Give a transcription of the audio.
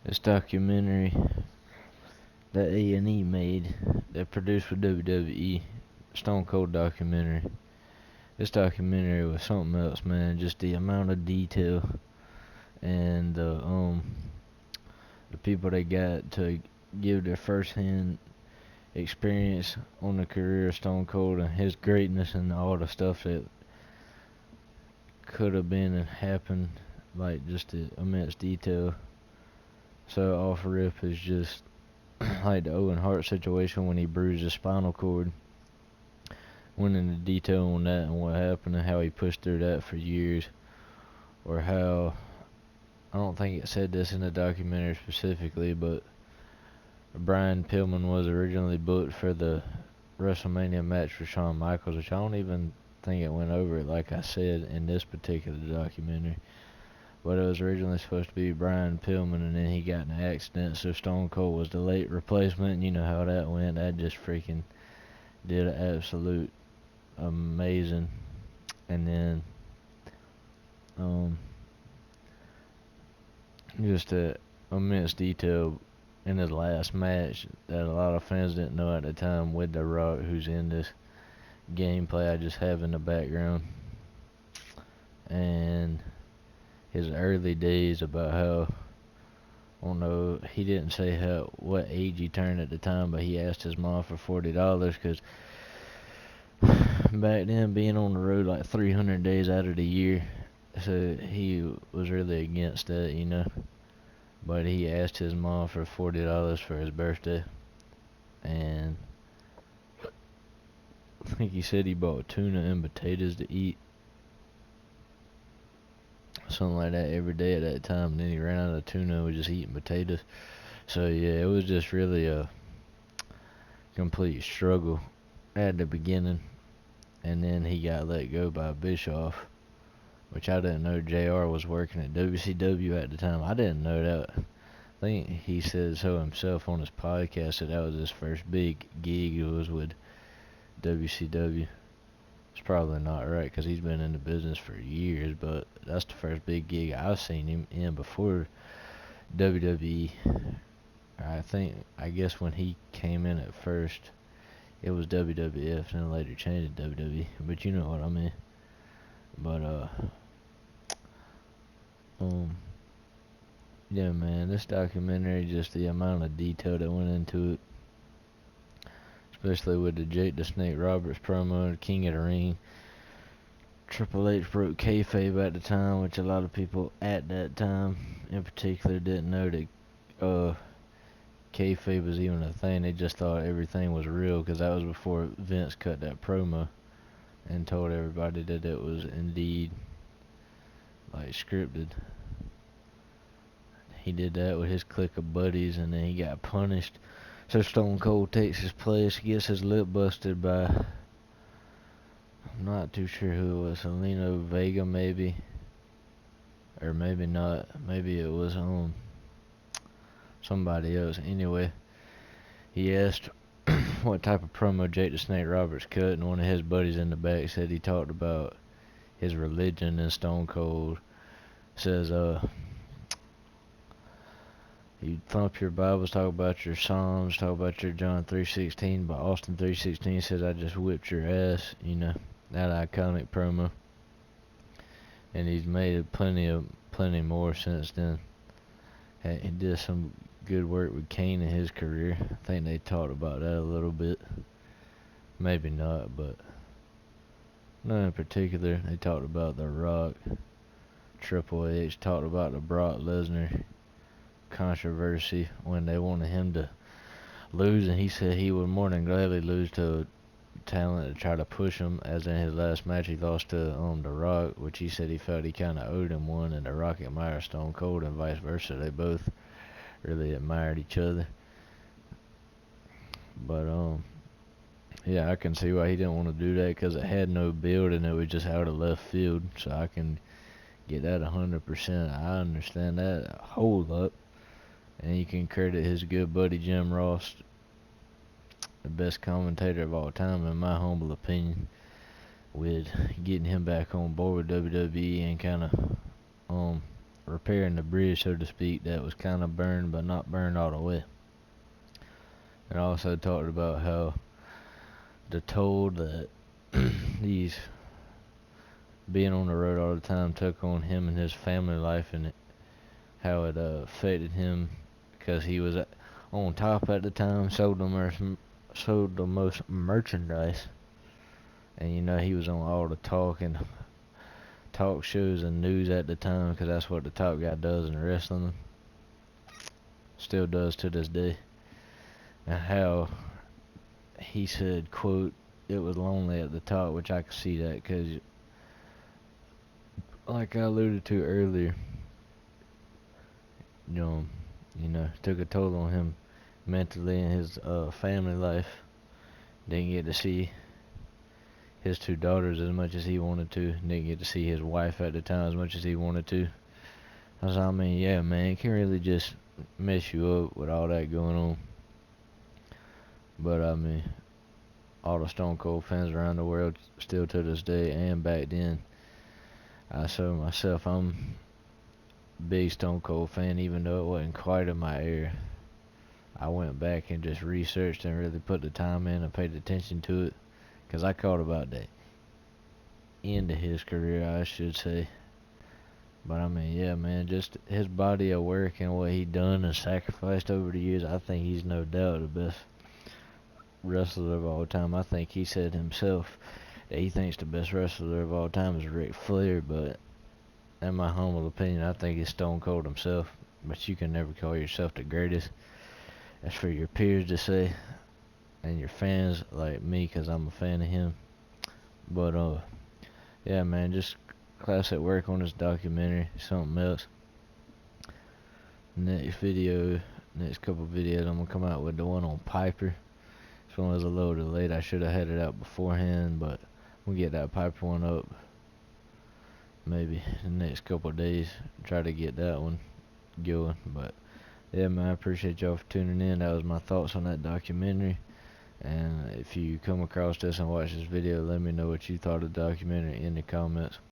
This documentary that A&E made, that produced for WWE, Stone Cold documentary. This documentary was something else, man. Just the amount of detail and the people they got to give their first-hand experience on the career of Stone Cold and his greatness and all the stuff that could have been and happened, like just the immense detail. So off rip is just like the Owen Hart situation when he bruised his spinal cord. Went into detail on that and what happened and how he pushed through that for years, or how, I don't think it said this in the documentary specifically, but Brian Pillman was originally booked for the WrestleMania match for Shawn Michaels, which I don't even think it went over, like I said in this particular documentary. But it was originally supposed to be Brian Pillman, and then he got in an accident, so Stone Cold was the late replacement, and you know how that went. That just freaking did an absolute amazing. And then just a immense detail in his last match that a lot of fans didn't know at the time with The Rock, who's in this gameplay I just have in the background, and his early days about how, I don't know, he didn't say what age he turned at the time, but he asked his mom for $40 because back then being on the road like 300 days out of the year, so he was really against that, you know. But he asked his mom for $40 for his birthday, and I think he said he bought tuna and potatoes to eat, something like that, every day at that time. And then he ran out of tuna and was just eating potatoes. So yeah, it was just really a complete struggle at the beginning. And then he got let go by Bischoff, which I didn't know JR was working at WCW at the time. I didn't know that. I think he said so himself on his podcast, that was his first big gig. It was with WCW. It's probably not right because he's been in the business for years, but that's the first big gig I've seen him in before WWE. I guess when he came in at first, it was WWF, and then later changed to WWE, but you know what I mean. But yeah, man, this documentary, just the amount of detail that went into it, especially with the Jake the Snake Roberts promo, King of the Ring. Triple H broke kayfabe at the time, which a lot of people at that time in particular didn't know that kayfabe was even a thing. They just thought everything was real because that was before Vince cut that promo and told everybody that it was indeed like scripted. He did that with his clique of buddies, and then he got punished. So Stone Cold takes his place, gets his lip busted by, I'm not too sure who it was, Selena Vega maybe, or maybe not. Maybe it was somebody else. Anyway, he asked what type of promo Jake the Snake Roberts cut, and one of his buddies in the back said he talked about his religion, and Stone Cold says, you thump your Bibles, talk about your Psalms, talk about your John 3:16, but Austin 3:16 says, I just whipped your ass, you know, that iconic promo. And he's made plenty more since then. He did some good work with Kane in his career. I think they talked about that a little bit. Maybe not, but not in particular. They talked about The Rock, Triple H, talked about the Brock Lesnar controversy when they wanted him to lose, and he said he would more than gladly lose to a talent to try to push him, as in his last match he lost to The Rock, which he said he felt he kind of owed him one, and The Rock admired Stone Cold and vice versa. They both really admired each other. But yeah, I can see why he didn't want to do that, because it had no build and it was just out of left field. So I can get that 100%. I understand that a whole lot. And you can credit his good buddy Jim Ross, the best commentator of all time in my humble opinion, with getting him back on board with WWE and kind of repairing the bridge, so to speak, that was kind of burned, but not burned all the way. And also talked about how the toll that these being on the road all the time took on him and his family life, and how it affected him because he was on top at the time, sold the most merchandise, and he was on all the talk shows and news at the time, because that's what the top guy does in wrestling, still does to this day. And how he said, quote, it was lonely at the top, which I could see that, because like I alluded to earlier, took a toll on him mentally and his family life. Didn't get to see his two daughters as much as he wanted to. Didn't get to see his wife at the time as much as he wanted to. I mean, yeah, man, it can really just mess you up with all that going on. But I mean, all the Stone Cold fans around the world, still to this day and back then, I saw myself, I'm a big Stone Cold fan, even though it wasn't quite in my era. I went back and just researched and really put the time in and paid attention to it, because I caught about the end of his career, I should say. But I mean, yeah, man, just his body of work and what he done and sacrificed over the years, I think he's no doubt the best wrestler of all time. I think he said himself that he thinks the best wrestler of all time is Ric Flair, but in my humble opinion, I think it's Stone Cold himself. But you can never call yourself the greatest. That's for your peers to say, and your fans like me, because I'm a fan of him. But yeah, man, just classic work on this documentary. Something else. Next couple videos, I'm gonna come out with the one on Piper. This one was a little delayed. I should have had it out beforehand, but we'll get that Piper one up maybe the next couple of days. Try to get that one going. But yeah, man, I appreciate y'all for tuning in. That was my thoughts on that documentary. And if you come across this and watch this video, let me know what you thought of the documentary in the comments.